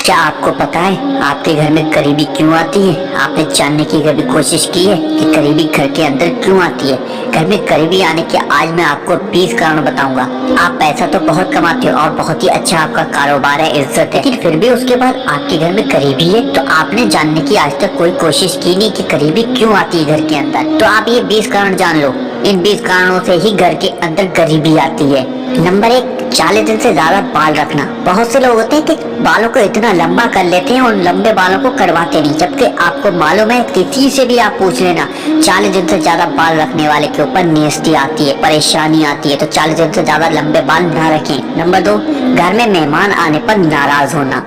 क्या आपको पता है आपके घर में गरीबी क्यों आती है? आपने जानने की कभी कोशिश की है कि गरीबी घर के अंदर क्यों आती है? घर में गरीबी आने के आज मैं आपको 20 कारण बताऊंगा। आप पैसा तो बहुत कमाते हो और बहुत ही अच्छा आपका कारोबार है, इज्जत है, लेकिन फिर भी उसके बाद आपके घर में गरीबी है। तो आपने जानने की आज तक कोई कोशिश की नहीं कि गरीबी क्यों आती है घर के अंदर। तो आप ये 20 कारण जान लो। इन 20 कारणों से ही घर के अंदर गरीबी आती है। नंबर 1, 40 दिन से ज्यादा बाल रखना। बहुत से लोग होते हैं कि बालों को इतना लंबा कर लेते हैं और लंबे बालों को कटवाते नहीं, जबकि आपको मालूम है किसी से भी आप पूछ लेना, 40 दिन से ज्यादा बाल रखने वाले के ऊपर नेस्टी आती है, परेशानी आती है। तो 40 दिन से ज्यादा लंबे बाल ना रखें। नंबर 2, घर में मेहमान आने पर नाराज होना।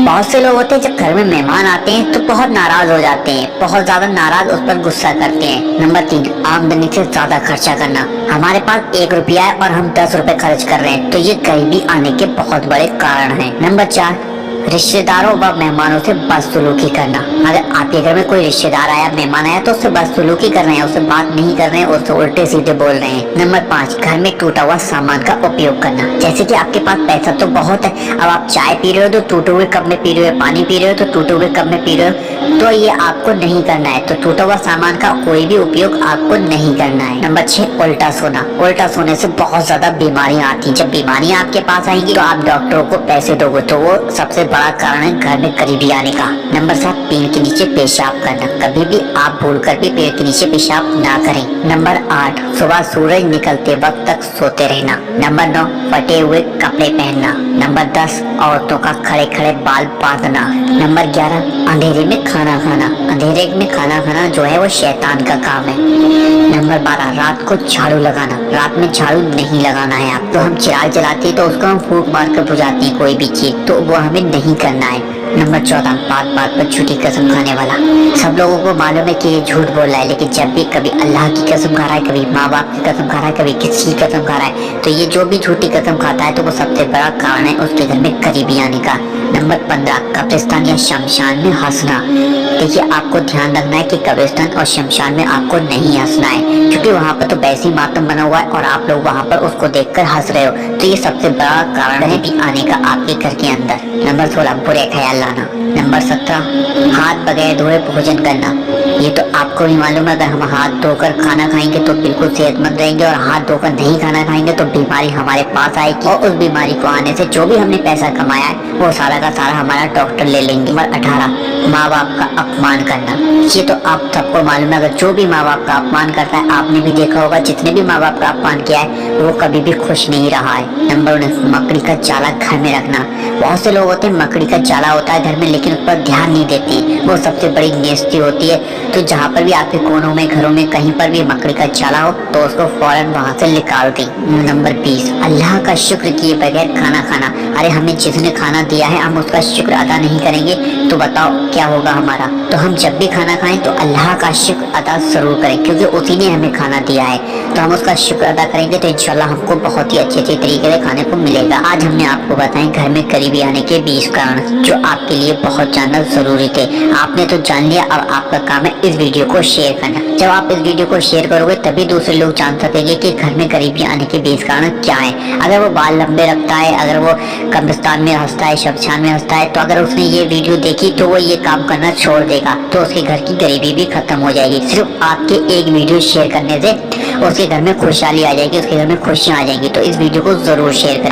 बहुत से लोग होते हैं जब घर में मेहमान आते हैं तो बहुत नाराज हो जाते हैं, बहुत ज्यादा नाराज, उस पर गुस्सा करते हैं। नंबर 3, आमदनी से ज्यादा खर्चा करना। हमारे पास 1 रुपया है और हम 10 रुपए खर्च कर रहे हैं, तो ये गरीबी आने के बहुत बड़े कारण हैं। नंबर 4, रिश्तेदारों व मेहमानों से बदसलूकी करना। अगर आपके घर में कोई रिश्तेदार आया, मेहमान आया, तो उससे बदसलूकी कर रहे हैं, उससे बात नहीं कर रहे हैं, उससे उल्टे सीधे बोल रहे हैं। नंबर 5, घर में टूटा हुआ सामान का उपयोग करना। जैसे कि आपके पास पैसा तो बहुत है, अब आप चाय पी रहे हो तो टूटे हुए कप में पी रहे हो, पानी पी रहे हो तो टूटे हुए कप में पी रहे हो, तो ये आपको नहीं करना है। तो टूटा हुआ सामान का कोई भी उपयोग आपको नहीं करना है। नंबर 6, उल्टा सोना। उल्टा सोने से बहुत ज्यादा बीमारियां आती हैं। जब बीमारियां आपके पास आएंगी तो आप डॉक्टरों को पैसे दोगे, तो वो सबसे बड़ा कारण है घर में गरीबी आने का। नंबर 7, पेड़ के नीचे पेशाब करना। कभी भी आप भूलकर भी पेड़ के नीचे पेशाब ना करें। नंबर 8, सुबह सूरज निकलते वक्त तक सोते रहना। नंबर 9, फटे हुए कपड़े पहनना। नंबर 10, औरतों का खड़े खड़े बाल बांधना। नंबर 11, अंधेरे में खाना खाना। अंधेरे में खाना खाना जो है वो शैतान का काम है। नंबर 12, रात को झाड़ू लगाना। रात में झाड़ू नहीं लगाना है आप। तो हम चिराग जलाते हैं तो उसको हम फूंक मार कर बुझाते हैं कोई भी चीज, तो वो हमें नहीं करना है। नंबर 14, बात बात पर झूठी कसम खाने वाला। सब लोगों को मालूम है कि ये झूठ बोल रहा है, लेकिन जब भी कभी अल्लाह की कसम खा रहा है, कभी माँ बाप की कसम खा रहा है, कभी किसी की कसम खा रहा है, तो ये जो भी झूठी कसम खाता है तो वो सबसे बड़ा कारण है उसके घर में गरीबी आने का। नंबर 15, कब्रिस्तान या शमशान में हंसना। देखिए, आपको ध्यान रखना है कि कब्रिस्तान और शमशान में आपको नहीं हंसना है, क्योंकि वहाँ पर तो वैसे ही मातम बना हुआ है और आप लोग वहाँ पर उसको देखकर हंस रहे हो, तो ये सबसे बड़ा कारण है भी आने का आपके घर के अंदर। नंबर 16, बुरे ख्याल लाना। नंबर 17, हाथ बगैर धोए भोजन करना। ये तो आपको भी मालूम है, अगर हम हाथ धोकर खाना खाएंगे तो बिल्कुल सेहतमंद रहेंगे, और हाथ धोकर नहीं खाना खाएंगे तो बीमारी हमारे पास आएगी, और उस बीमारी को आने से जो भी हमने पैसा कमाया है वो सारा का सारा हमारा डॉक्टर ले लेंगे। नंबर 18, माँ बाप का अपमान करना। ये तो आप सबको मालूम है, अगर जो भी माँ बाप का अपमान करता है, आपने भी देखा होगा, जितने भी माँ बाप का अपमान किया है वो कभी भी खुश नहीं रहा है। नंबर 19, मकड़ी का जाला घर में रखना। बहुत से लोग होते हैं मकड़ी का जाला होता है घर में, लेकिन उस पर ध्यान नहीं देते, वो सबसे बड़ी नेस्टी होती है। तो जहाँ पर भी आपके कोनों में, घरों में, कहीं पर भी मकड़ी का जाला हो तो उसको फौरन वहाँ से निकाल दें। नंबर 20, अल्लाह का शुक्र किए बगैर खाना खाना। अरे हमें जिसने खाना दिया है हम उसका शुक्र अदा नहीं करेंगे तो बताओ क्या होगा हमारा। तो हम जब भी खाना खाएं तो अल्लाह का शुक्र अदा जरूर करें, क्योंकि उसी ने हमें खाना दिया है, तो हम उसका शुक्र अदा करेंगे तो इंशाल्लाह हमको बहुत ही अच्छे तरीके से खाने को मिलेगा। आज हमने आपको बताए घर में गरीबी आने के 20 कारण, जो आपके लिए बहुत जानना जरूरी थे। आपने तो जान लिया, अब आपका काम है इस वीडियो को शेयर करना। जब आप इस वीडियो को शेयर करोगे तभी दूसरे लोग जान सकेंगे कि घर में गरीबी आने के 20 कारण क्या है। अगर वो बाल लंबे रखता है, अगर वो कब्रिस्तान में हंसता है, शमशान में हंसता है, तो अगर उसने ये वीडियो देखी तो वो ये काम करना छोड़ देगा, तो उसके घर की गरीबी भी खत्म हो जाएगी। सिर्फ आपके एक वीडियो शेयर करने से उसके घर में खुशहाली आ जाएगी, उसके घर में खुशियां आ जाएंगी। तो इस वीडियो को जरूर शेयर करें।